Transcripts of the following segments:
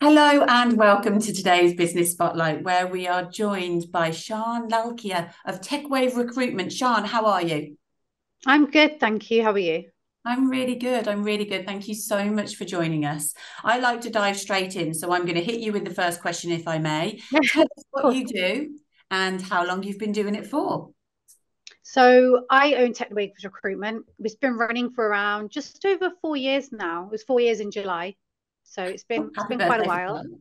Hello and welcome to today's Business Spotlight, where we are joined by Sharn Lalkiya of TechWave Recruitment. Sharn, how are you? I'm good, thank you. How are you? I'm really good. I'm really good. Thank you so much for joining us. I like to dive straight in, so I'm going to hit you with the first question, if I may. Tell us Of what course. you do and how long you've been doing it for. So I own TechWave Recruitment. It's been running for around just over 4 years now. It was 4 years in July. So it's been Oh, it's happy been quite a birthday for while. that.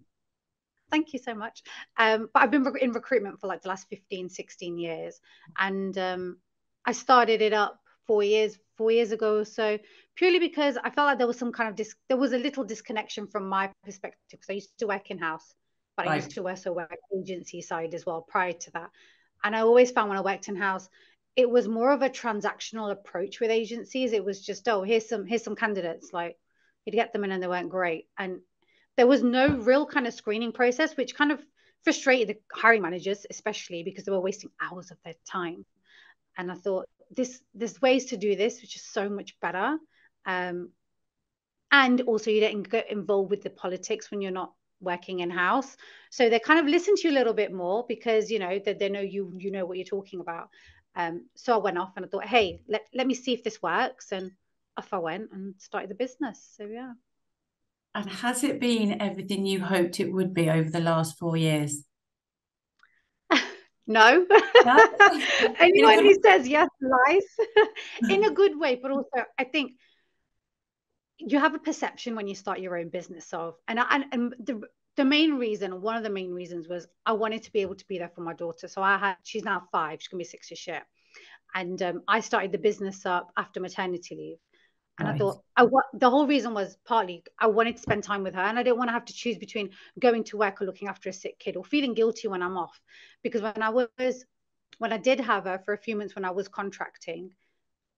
Thank you so much. But I've been in recruitment for like the last 15, 16 years. And I started it up 4 years ago or so, purely because I felt like there was some kind of there was a little disconnection from my perspective. Because I used to work in house, but I used Right. to also work agency side as well prior to that. And I always found when I worked in house, it was more of a transactional approach with agencies. It was just, oh, here's some candidates. Like you'd get them in and they weren't great. And there was no real kind of screening process, which kind of frustrated the hiring managers, especially because they were wasting hours of their time. And I thought there's ways to do this, which is so much better. Um, and also you don't get involved with the politics when you're not working in house. So they kind of listen to you a little bit more because you know that they know you know what you're talking about. So I went off and I thought, hey, let me see if this works. And off I went and started the business. So yeah. And has it been everything you hoped it would be over the last 4 years? No. No? In a Anyone good who says yes lies in a good way, but also I think you have a perception when you start your own business of, and the main reason, one of the main reasons was I wanted to be able to be there for my daughter. So she's now 5, she's gonna be 6 this year, and I started the business up after maternity leave. And I right. thought the whole reason was partly I wanted to spend time with her, and I didn't want to have to choose between going to work or looking after a sick kid or feeling guilty when I'm off. Because when I did have her for a few months when I was contracting,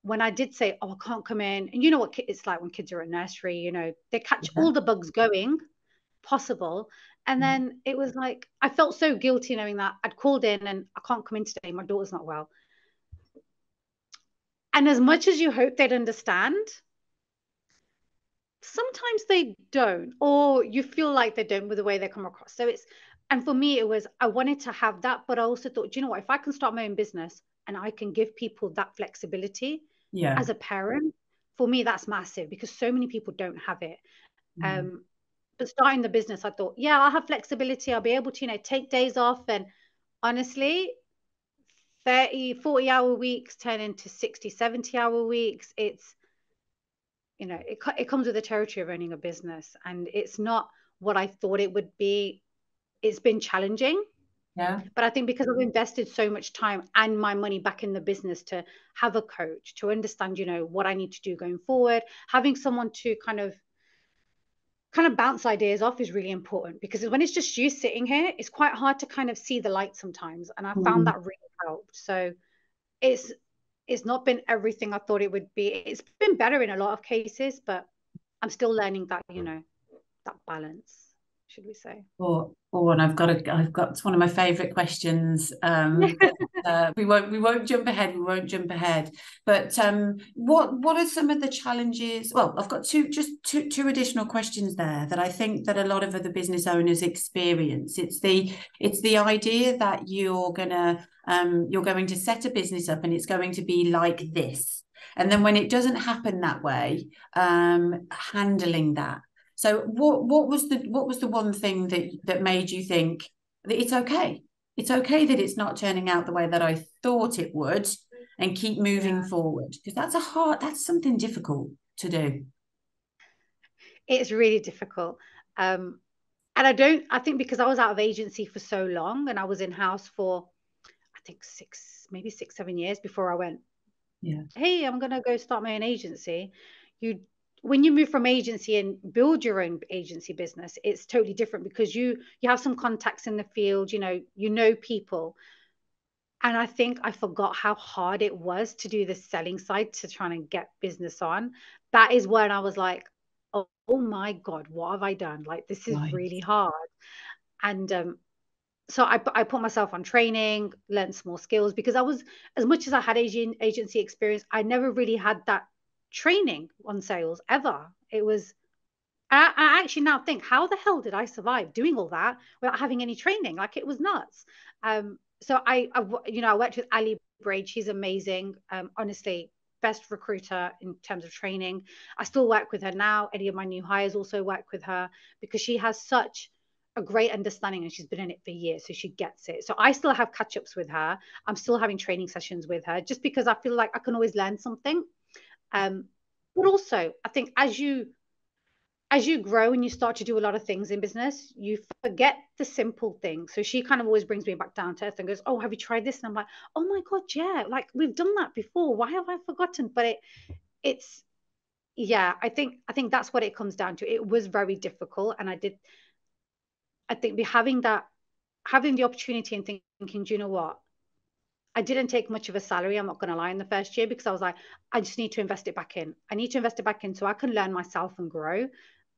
when I did say, "Oh, I can't come in," and you know what it's like when kids are at nursery, they catch Yeah. all the bugs going possible. And then it was like I felt so guilty knowing that I'd called in and I can't come in today. My daughter's not well. And as much as you hope they'd understand, sometimes they don't, or you feel like they don't with the way they come across. And for me, it was, I wanted to have that, but I also thought, do you know what? If I can start my own business and I can give people that flexibility Yeah. as a parent, for me, that's massive because so many people don't have it. Mm. Um, but starting the business, I thought, yeah, I'll have flexibility. I'll be able to, take days off. And honestly, 30, 40 hour weeks turn into 60, 70 hour weeks. It comes with the territory of owning a business, and it's not what I thought it would be. It's been challenging, Yeah. but I think because I've invested so much time and my money back in the business to have a coach to understand, what I need to do going forward, having someone to kind of bounce ideas off is really important because when it's just you sitting here, it's quite hard to kind of see the light sometimes, and I found Mm. that really helped. So it's it's not been everything I thought it would be. It's been better in a lot of cases, but I'm still learning that balance, should we say. And I've got it's one of my favorite questions. But we won't jump ahead. We won't jump ahead. But what are some of the challenges? Well, I've got two additional questions there that I think that a lot of other business owners experience. It's the idea that you're going to set a business up and it's going to be like this. And then when it doesn't happen that way, handling that. So what was the one thing that made you think that it's okay? It's okay that it's not turning out the way that I thought it would, and keep moving Yeah, forward, because that's something difficult to do. it's really difficult. Um, and I think because I was out of agency for so long and I was in house for, I think maybe 6, 7 years before I went, Yeah. hey, I'm gonna go start my own agency. You When you move from agency and build your own agency business, it's totally different because you have some contacts in the field, you know people. And I think I forgot how hard it was to do the selling side to trying to get business on. That is when I was like, oh my God, what have I done? Like, this is Right. really hard. And so I put myself on training, learned small skills because as much as I had agency experience, I never really had that training on sales ever. It was I actually now think, how the hell did I survive doing all that without having any training? Like, it was nuts. So I worked with Ali Braid. She's amazing. Honestly, best recruiter in terms of training. I still work with her now. Any of my new hires also work with her because she has such a great understanding and she's been in it for years, so she gets it. So I still have catch ups with her. I'm still having training sessions with her just because I feel like I can always learn something. But also, I think as you grow and you start to do a lot of things in business, you forget the simple things. So she kind of always brings me back down to earth and goes, "Oh, have you tried this?" And I'm like, "Oh my God, yeah, like we've done that before. Why have I forgotten?" But it's yeah, I think that's what it comes down to. It was very difficult, and I think be having the opportunity and thinking, do you know what? I didn't take much of a salary, I'm not going to lie, in the first year because I was like, I just need to invest it back in. I need to invest it back in so I can learn myself and grow.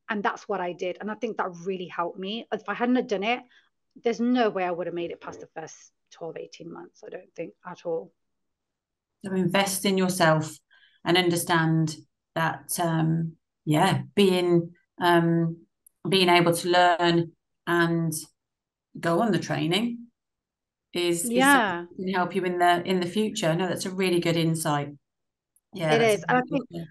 And that's what I did. And I think that really helped me. If I hadn't have done it, there's no way I would have made it past the first 12, 18 months. I don't think at all. So invest in yourself and understand that, yeah, being able to learn and go on the training is something Yeah, that can help you in the future. No, that's a really good insight. Yeah, it that's a is. And really good.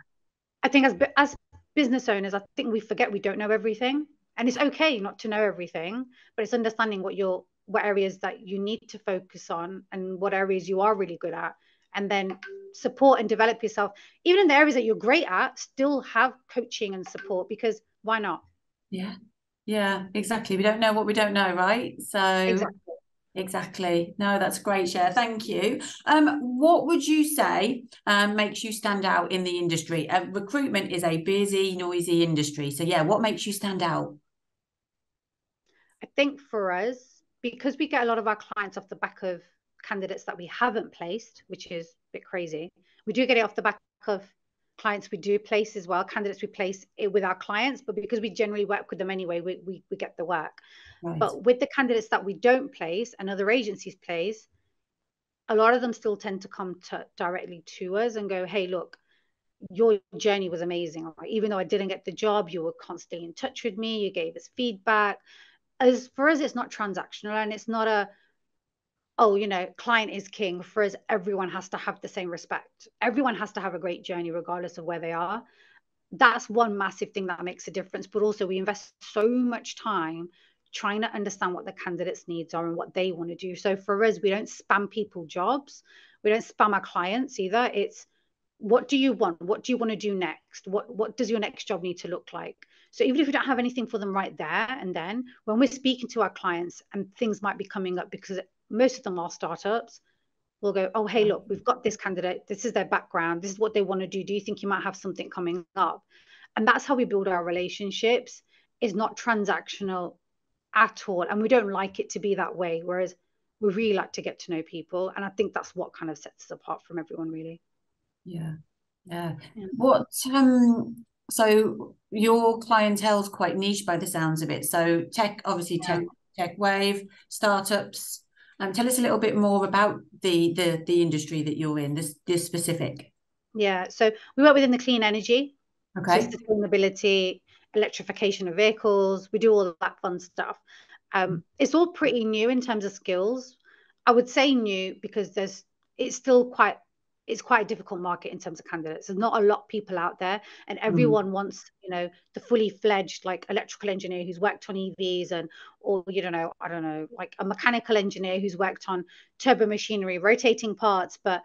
I think as business owners, I think we forget we don't know everything. And it's okay not to know everything, but it's understanding what areas that you need to focus on and what areas you are really good at. And then support and develop yourself. Even in the areas that you're great at, still have coaching and support because why not? Yeah, yeah, exactly. We don't know what we don't know, right? So Exactly. exactly. No, that's great, Cher. Thank you. What would you say makes you stand out in the industry? Recruitment is a busy, noisy industry. So yeah, what makes you stand out? I think for us, because we get a lot of our clients off the back of candidates that we haven't placed, which is a bit crazy. We do get it off the back of clients we do place as well, candidates we place it with our clients, but because we generally work with them anyway, we get the work. Right. But with the candidates that we don't place and other agencies place, a lot of them still tend to come directly to us and go, "Hey, look, your journey was amazing. Even though I didn't get the job, you were constantly in touch with me. You gave us feedback." As for us, it's not transactional and it's not oh, client is king. For us, everyone has to have the same respect. Everyone has to have a great journey, regardless of where they are. That's one massive thing that makes a difference. But also, we invest so much time trying to understand what the candidates' needs are and what they want to do. So for us, we don't spam people jobs. We don't spam our clients either. It's what do you want? What do you want to do next? What does your next job need to look like? So even if we don't have anything for them right there and then, when we're speaking to our clients and things might be coming up because most of them are startups, we'll go, "Oh, hey, look, we've got this candidate. This is their background. This is what they want to do. Do you think you might have something coming up?" And that's how we build our relationships. Is not transactional at all. And we don't like it to be that way. Whereas we really like to get to know people. And I think that's what kind of sets us apart from everyone, really. Yeah. Yeah. Yeah. What so your clientele's quite niche by the sounds of it. So obviously Yeah. tech wave, startups. Tell us a little bit more about the industry that you're in, this specific. Yeah. So we work within the clean energy, so Okay. sustainability, electrification of vehicles. We do all of that fun stuff. It's all pretty new in terms of skills. I would say new because it's still it's quite a difficult market in terms of candidates. There's not a lot of people out there, and Mm, everyone wants, the fully fledged like electrical engineer who's worked on EVs or I don't know, like a mechanical engineer who's worked on turbo machinery, rotating parts. But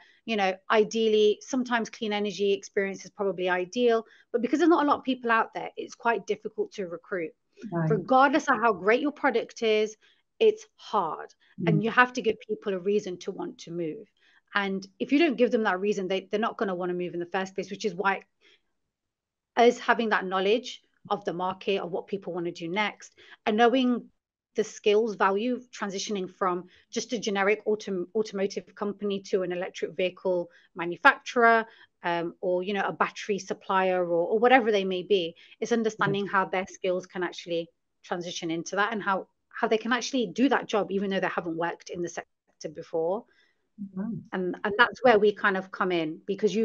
ideally, sometimes clean energy experience is probably ideal, but because there's not a lot of people out there, it's quite difficult to recruit. right. Regardless of how great your product is, it's hard. And Mm, you have to give people a reason to want to move. And if you don't give them that reason, they're not going to want to move in the first place, which is why us having that knowledge of the market, of what people want to do next, and knowing the skills value transitioning from just a generic automotive company to an electric vehicle manufacturer, or a battery supplier, or whatever they may be, is right. understanding how their skills can actually transition into that and how they can actually do that job even though they haven't worked in the sector before. Mm, And that's where we kind of come in because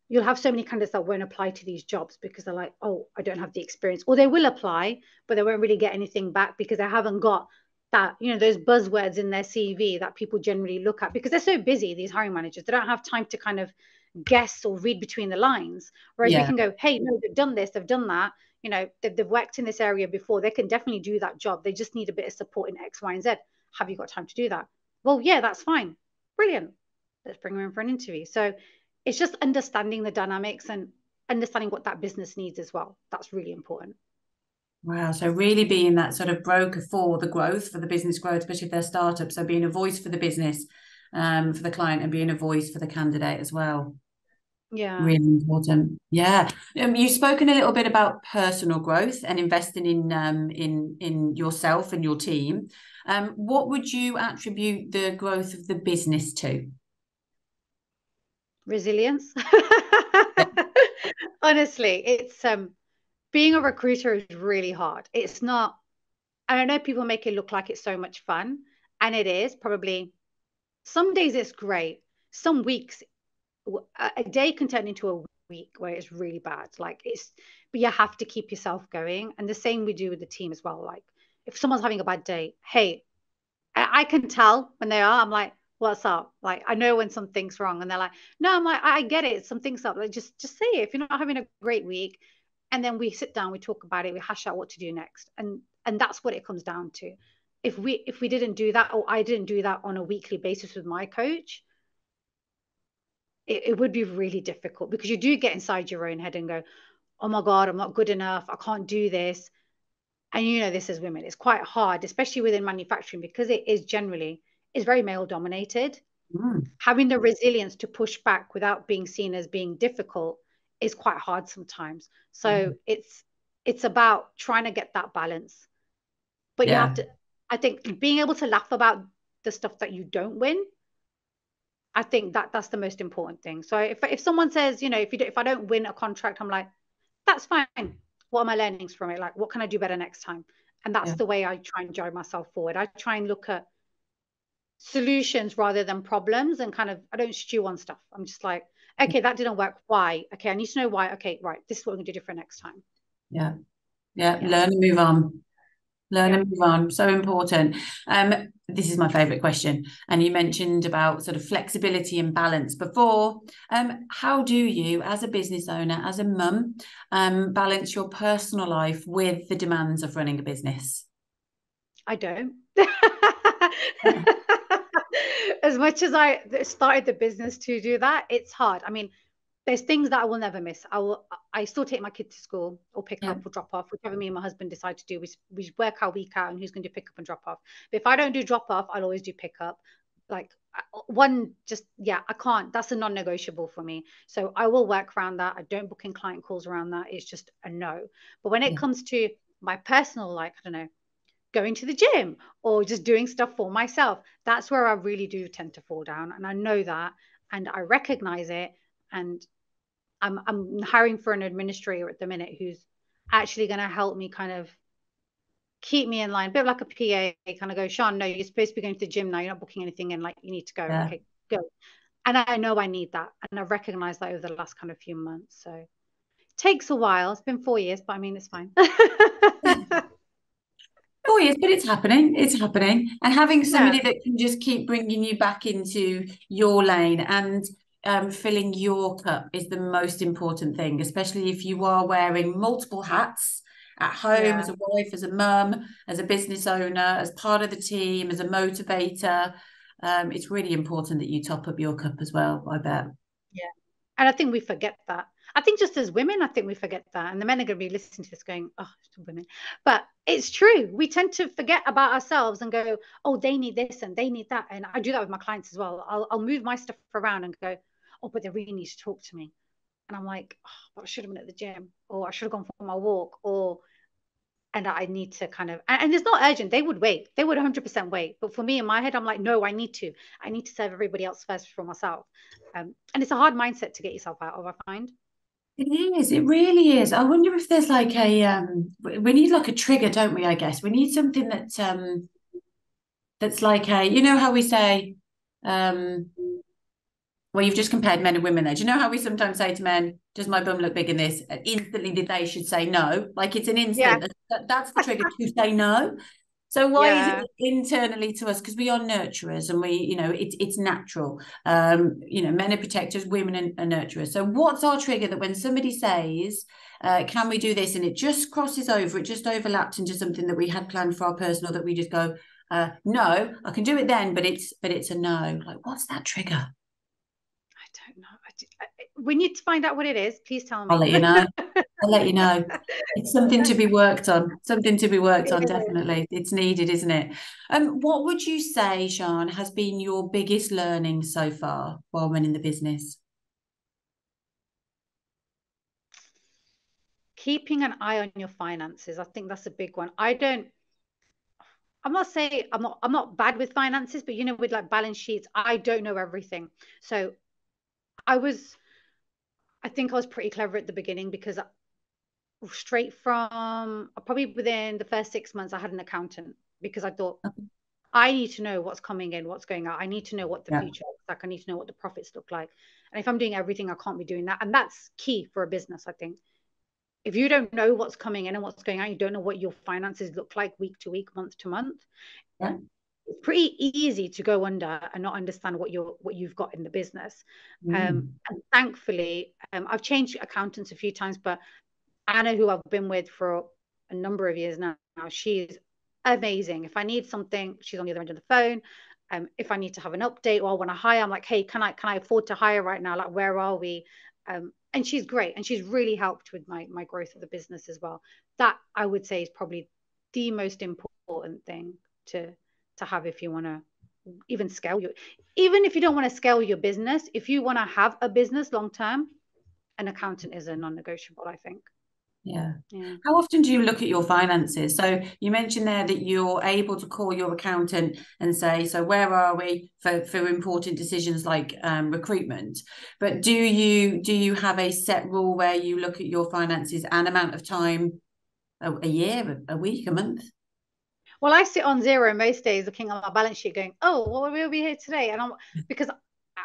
you'll have so many candidates that won't apply to these jobs because they're like, oh, I don't have the experience. Or they will apply, but they won't really get anything back because they haven't got that, those buzzwords in their CV that people generally look at because they're so busy, these hiring managers. They don't have time to kind of guess or read between the lines. Whereas we Yeah. can go, hey, no, they've done this, they've done that. They've worked in this area before. They can definitely do that job. They just need a bit of support in X, Y, and Z. Have you got time to do that? Well, yeah, that's fine. Brilliant. Let's bring them in for an interview. So it's just understanding the dynamics and understanding what that business needs as well. That's really important. Wow. So really being that sort of broker for the growth, for the business growth, especially if they're startups. So being a voice for the business, for the client, and being a voice for the candidate as well. Yeah. Really important. Yeah. You've spoken a little bit about personal growth and investing in yourself and your team. What would you attribute the growth of the business to? Resilience. Yeah. Honestly, it's being a recruiter is really hard. It's not, I don't know, people make it look like it's so much fun, and it is probably. Some days it's great. Some weeks, a day can turn into a week where it's really bad. But you have to keep yourself going. And the same we do with the team as well. Like, if someone's having a bad day, hey, I can tell when they are. I'm like, what's up? Like, I know when something's wrong, and they're like, no. I'm like, I get it. Something's up. Like, just say it. If you're not having a great week, and then we sit down, we talk about it, we hash out what to do next, and that's what it comes down to. If we didn't do that, or I didn't do that on a weekly basis with my coach, it would be really difficult because you do get inside your own head and go, oh my God, I'm not good enough. I can't do this. And this as women, it's quite hard, especially within manufacturing, because it is generally is very male dominated. Mm. Having the resilience to push back without being seen as being difficult is quite hard sometimes. So Mm. it's about trying to get that balance. But you have Yeah. to, I think, being able to laugh about the stuff that you don't win. I think that's the most important thing. So if someone says, if I don't win a contract, I'm like, that's fine. What are my learnings from it? Like, what can I do better next time? And that's Yeah. the way I try and drive myself forward. I try and look at solutions rather than problems, and kind of, I don't stew on stuff. I'm just like, okay, that didn't work. Why? Okay, I need to know why. Okay, right. This is what we're gonna do different next time. Yeah. Yeah. Yeah. Learn and move on. Learn Yeah. and move on. So important. This is my favorite question. And you mentioned about sort of flexibility and balance before. How do you, as a business owner, as a mum, balance your personal life with the demands of running a business? I don't. As much as I started the business to do that, it's hard. I mean, there's things that I will never miss. I still take my kid to school or pick Yeah. up or drop off, whichever me and my husband decide to do. We work our week out and who's going to do pick up and drop off. But if I don't do drop off, I'll always do pick up. Like, one, just, yeah, I can't. That's a non-negotiable for me. So I will work around that. I don't book in client calls around that. It's just a no. But when it Yeah. comes to my personal, like, I don't know, going to the gym or just doing stuff for myself, that's where I really do tend to fall down. And I know that, and I recognize it. And I'm hiring for an administrator at the minute who's actually going to help me kind of keep me in line, a bit like a PA, kind of go, Sharn, no, you're supposed to be going to the gym now. You're not booking anything in, like, you need to go. Yeah. Okay, go. And I know I need that. And I've recognized that over the last kind of few months. So it takes a while. It's been 4 years, but I mean, it's fine. 4 years, but it's happening. It's happening. And having Yeah. somebody that can just keep bringing you back into your lane and filling your cup is the most important thing, especially if you are wearing multiple hats at home, Yeah. as a wife, as a mum, as a business owner, as part of the team, as a motivator. It's really important that you top up your cup as well, I bet. Yeah. And I think we forget that. I think just as women, I think we forget that. And the men are going to be listening to this going, oh, women. But it's true. We tend to forget about ourselves and go, oh, they need this and they need that. And I do that with my clients as well. I'll move my stuff around and go, oh, but they really need to talk to me. And I'm like, oh, but I should have been at the gym, or I should have gone for my walk, or, and I need to kind of, and it's not urgent. They would wait. They would 100% wait. But for me in my head, I'm like, no, I need to serve everybody else first for myself. And it's a hard mindset to get yourself out of, I find. It is. It really is. I wonder if there's like a we need like a trigger, don't we? I guess we need something that that's like a, you know how we say, um Well, you've just compared men and women there. Do you know how we sometimes say to men, does my bum look big in this? And instantly they should say no. Like it's an Yeah. instant. That's the trigger to say no. So why is it Yeah. internally to us? Because we are nurturers and we, it's natural. Men are protectors, women are nurturers. So what's our trigger that when somebody says, can we do this? And it just crosses over, it just overlaps into something that we had planned for our personal, that we just go, no, I can do it then, but it's a no. Like, what's that trigger? I don't know. We need to find out what it is. Please tell I'll me. let you know. I'll let you know. It's something to be worked on. Something to be worked on, definitely. It's needed, isn't it? What would you say, Sharn, has been your biggest learning so far while running the business? Keeping an eye on your finances. I think that's a big one. I'm not saying I'm not bad with finances, but with like balance sheets, I don't know everything. So I was I think I was pretty clever at the beginning because straight from probably within the first 6 months, I had an accountant because I thought I need to know what's coming in, what's going out. I need to know what the Yeah. future looks like. I need to know what the profits look like. And if I'm doing everything, I can't be doing that. And that's key for a business, I think. If you don't know what's coming in and what's going out, you don't know what your finances look like week to week, month to month. Yeah. It's pretty easy to go under and not understand what you've got in the business. And thankfully, I've changed accountants a few times, but Anna, who I've been with for a number of years now, she's amazing. If I need something, she's on the other end of the phone. If I need to have an update or I want to hire, I'm like, hey, can I afford to hire right now? Like, where are we? And she's great, and she's really helped with my growth of the business as well. That I would say is probably the most important thing to have if you want to even even if you don't want to scale your business, if you want to have a business long term, an accountant is a non-negotiable, I think. Yeah. Yeah. How often do you look at your finances? So you mentioned there that you're able to call your accountant and say, so where are we for important decisions like recruitment? But do you have a set rule where you look at your finances an amount of time, a year, a week, a month? Well, I sit on zero most days looking at my balance sheet going, oh, well, we'll be here today. Because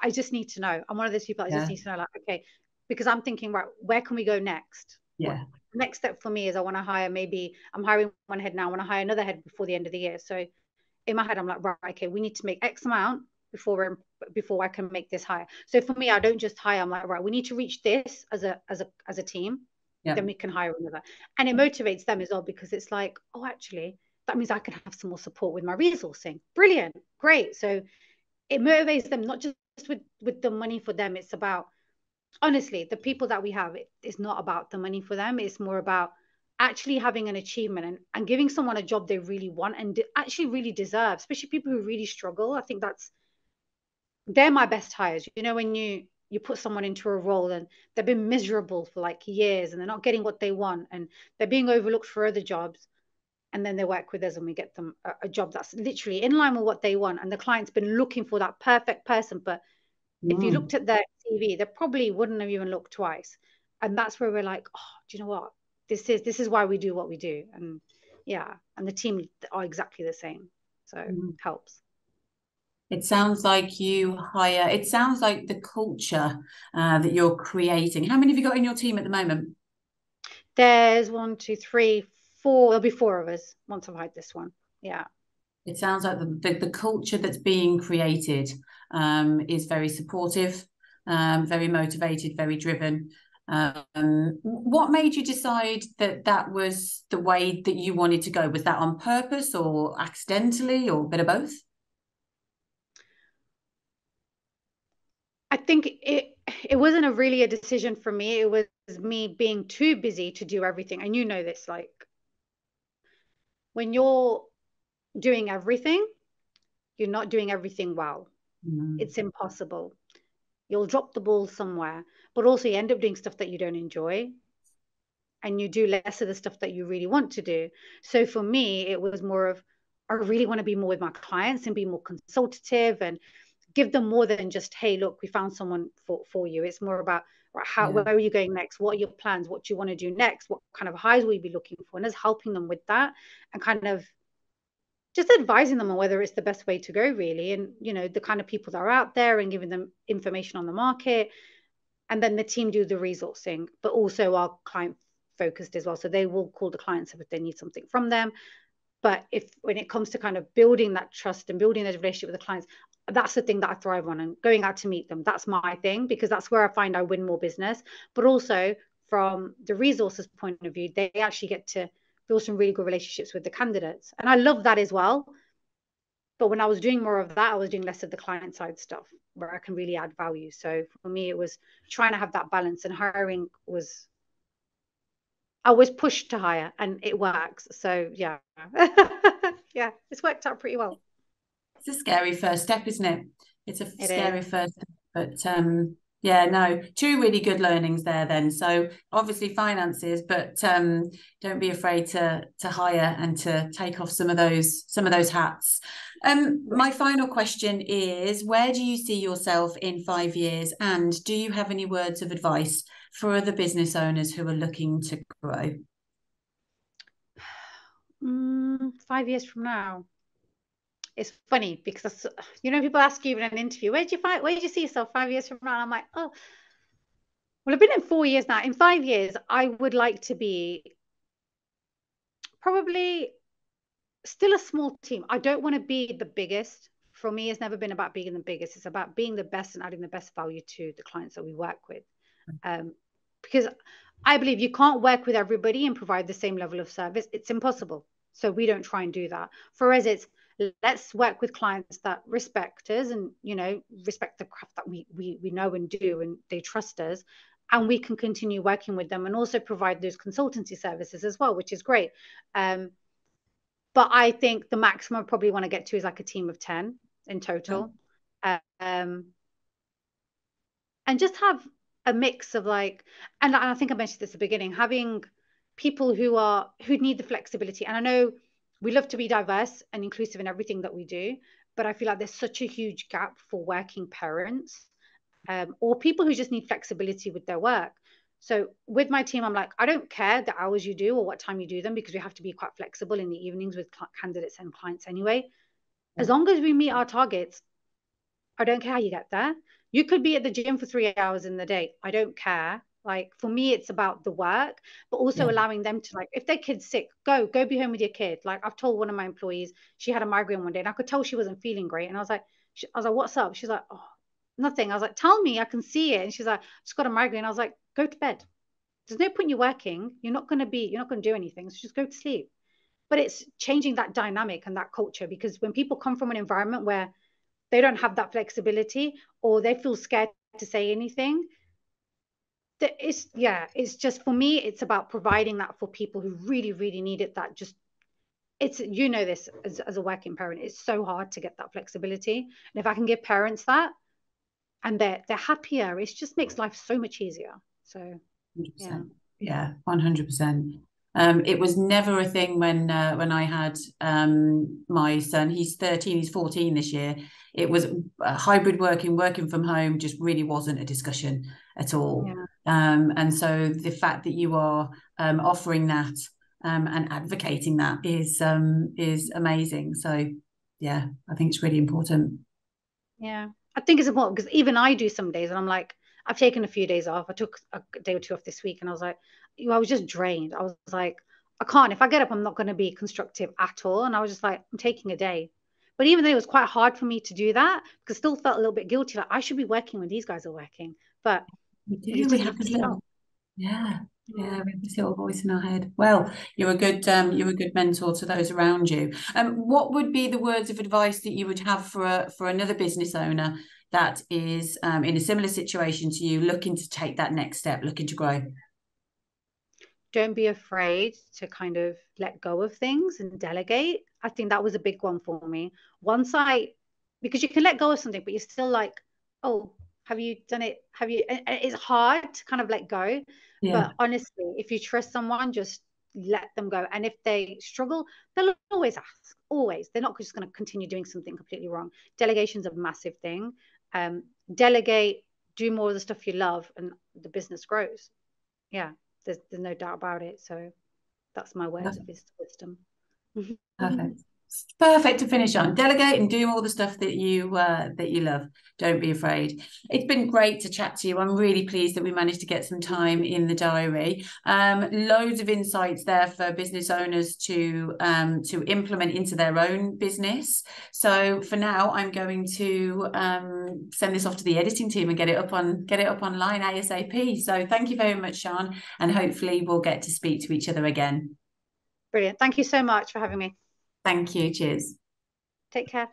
I just need to know. I'm one of those people I just need to know, like, okay, because I'm thinking, right, where can we go next? Yeah. Next step for me is I want to hire, maybe I'm hiring one head now, I want to hire another head before the end of the year. So in my head, I'm like, right, okay, we need to make X amount before I can make this hire. So for me, I don't just hire. I'm like, right, we need to reach this as a team. Yeah. Then we can hire another. And it motivates them as well because it's like, oh, actually, that means I can have some more support with my resourcing. Brilliant. Great. So it motivates them, not just with the money for them. It's about, honestly, the people that we have, it's not about the money for them. It's more about actually having an achievement and giving someone a job they really want and actually really deserve, especially people who really struggle. I think they're my best hires. When you put someone into a role and they've been miserable for like years and they're not getting what they want and they're being overlooked for other jobs, and then they work with us and we get them a job that's literally in line with what they want, and the client's been looking for that perfect person, but if you looked at their CV, they probably wouldn't have even looked twice. And that's where we're like, oh, do you know what? This is why we do what we do. And yeah, and the team are exactly the same. So helps. It sounds like it sounds like the culture that you're creating. How many have you got in your team at the moment? There's 1, 2, 3, 4. There'll be 4 of us once I've hired this one. Yeah. It sounds like the culture that's being created is very supportive, very motivated, very driven. What made you decide that that was the way that you wanted to go? Was that on purpose or accidentally or a bit of both? I think it wasn't really a decision for me. It was me being too busy to do everything. And this, like when you're doing everything, you're not doing everything well. It's impossible. You'll drop the ball somewhere, but also you end up doing stuff that you don't enjoy and you do less of the stuff that you really want to do. So for me, it was more of, I really want to be more with my clients and be more consultative and give them more than just, hey, look, we found someone for you. It's more about where are you going next? What are your plans? What do you want to do next? What kind of highs will you be looking for? And us helping them with that and kind of just advising them on whether it's the best way to go, really, and the kind of people that are out there, and giving them information on the market. And then the team do the resourcing, but also are client focused as well. So they will call the clients if they need something from them. But when it comes to kind of building that trust and building those relationship with the clients, that's the thing that I thrive on, and going out to meet them. That's my thing, because that's where I find I win more business. But also from the resources point of view, they actually get to build some really good relationships with the candidates. And I love that as well. But when I was doing more of that, I was doing less of the client side stuff where I can really add value. So for me, it was trying to have that balance, and hiring was, I was pushed to hire, and it works. So yeah, yeah, it's worked out pretty well. It's a scary first step, isn't it? It's a It is. scary first step, but yeah, no, two really good learnings there then. So obviously finances, but don't be afraid to hire and to take off some of those hats. My final question is, where do you see yourself in 5 years, and do you have any words of advice for other business owners who are looking to grow? 5 years from now, it's funny because people ask you in an interview, where do you see yourself 5 years from now? And I'm like, oh, well, I've been in 4 years now. In 5 years, I would like to be probably still a small team. I don't want to be the biggest. For me, it's never been about being the biggest. It's about being the best and adding the best value to the clients that we work with. Because I believe you can't work with everybody and provide the same level of service. It's impossible. So we don't try and do that. For us, it's let's work with clients that respect us and respect the craft that we know and do, and they trust us, and we can continue working with them, and also provide those consultancy services as well, which is great. But I think the maximum I probably want to get to is like a team of 10 in total. And just have a mix of and I think I mentioned this at the beginning, having people who need the flexibility. And I know we love to be diverse and inclusive in everything that we do, but I feel like there's such a huge gap for working parents, or people who just need flexibility with their work. So with my team, I'm like, I don't care the hours you do or what time you do them, because we have to be quite flexible in the evenings with candidates and clients anyway. As long as we meet our targets, I don't care how you get there. You could be at the gym for 3 hours in the day. I don't care. For me, it's about the work, but also allowing them to, if their kid's sick, go be home with your kid. I've told one of my employees, she had a migraine one day, and I could tell she wasn't feeling great. And I was like, what's up? She's like, oh, nothing. I was like, tell me, I can see it. And she's like, just got a migraine. I was like, go to bed. There's no point you working. You're not going to do anything. So just go to sleep. But it's changing that dynamic and that culture, because when people come from an environment where they don't have that flexibility, or they feel scared to say anything, it's just, for me, it's about providing that for people who really, really need it. That just, it's, this as a working parent, it's so hard to get that flexibility. And if I can give parents that, and they're happier, it just makes life so much easier. So 100%. Yeah, 100%. It was never a thing when I had my son. He's 13, he's 14 this year. It was hybrid working from home just really wasn't a discussion at all. Yeah. And so the fact that you are offering that and advocating that is amazing. So yeah, I think it's really important. Yeah, I think it's important, because even I do some days, and I'm like, I've taken a few days off. I took a day or two off this week, and I was like, I was just drained. I was like, I can't. If I get up, I'm not going to be constructive at all. And I was just like, I'm taking a day. But even though it was quite hard for me to do that, because I still felt a little bit guilty, like I should be working when these guys are working. But We do. We have this little, yeah, we have this little voice in our head. Well, you're a good mentor to those around you. What would be the words of advice that you would have for another business owner that is in a similar situation to you, looking to take that next step, looking to grow? Don't be afraid to kind of let go of things and delegate. I think that was a big one for me. Because you can let go of something, but you're still like, oh, have you done it? It's hard to kind of let go. Yeah, But honestly, if you trust someone, just let them go. And if they struggle, they'll always ask, always. They're not just going to continue doing something completely wrong. Delegation's a massive thing. Delegate, do more of the stuff you love, and the business grows. Yeah. There's no doubt about it. So that's my words of wisdom. perfect. Perfect to finish on. Delegate and do all the stuff that you love. Don't be afraid. It's been great to chat to you. I'm really pleased that we managed to get some time in the diary. Loads of insights there for business owners to implement into their own business. So for now, I'm going to send this off to the editing team and get it up online ASAP. So thank you very much, Sharn, and hopefully we'll get to speak to each other again. Brilliant. Thank you so much for having me. Thank you. Cheers. Take care.